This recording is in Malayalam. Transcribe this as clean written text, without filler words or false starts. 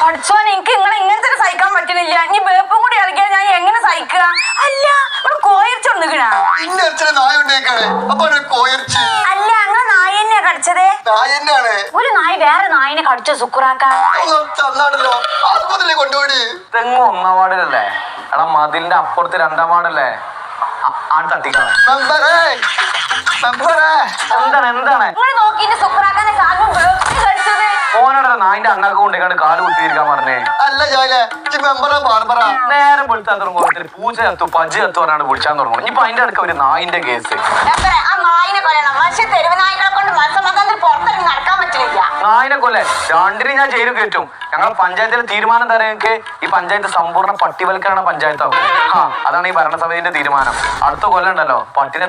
പഠിച്ചോനെ എനിക്ക് നിങ്ങളെ ഇങ്ങനത്തെ സഹിക്കാൻ പറ്റുന്നില്ല. ഇനി വേപ്പും കൂടി ഇറങ്ങിയാൽ ഞാൻ എങ്ങനെ സഹിക്കുക? അല്ല ഇവിടെ കോയർച്ചൊന്നുകിണ അല്ല അങ്ങനെ നായ തന്നെയാ കടിച്ചതേ. ഒരു നായ വേറെ നായിനെ കടിച്ചോ സുക്കുറാക്കാൻ? തെങ്ങ് 1-ാം വാർഡിലല്ലേ? എടാ മതിലിന്റെ അപ്പുറത്ത് 2-ാം വാർഡല്ലേ? ആണ് തട്ടിക്കാണ്. എന്താണ് ഓനോടെ നായിന്റെ അണ്ണാക്ക് കൊണ്ടേക്കാണ്ട് കാല് കുത്തിയിരിക്കാൻ പറഞ്ഞേ. നേരം വിളിച്ചാൻ തുടങ്ങും. പൂച്ച എത്തു പജ് എത്തു പറഞ്ഞാണ് വിളിച്ചാൻ തുടങ്ങും. ഇനിയിപ്പൊ അതിന്റെ അടുക്ക ഒരു നായിന്റെ കേസ്. നായിനെ കൊല്ലേ 2-ന് ഞാൻ ജയിലിൽ കയറ്റും. ഞങ്ങളെ പഞ്ചായത്തിലെ തീരുമാനം തരാൻ നിങ്ങൾക്ക് ഈ പഞ്ചായത്ത് സമ്പൂർണ്ണ പട്ടിവൽക്കരണ പഞ്ചായത്താവും. അതാണ് ഈ ഭരണസമിതിന്റെ തീരുമാനം. അടുത്ത കൊല്ലം ഉണ്ടല്ലോ പട്ടിനെ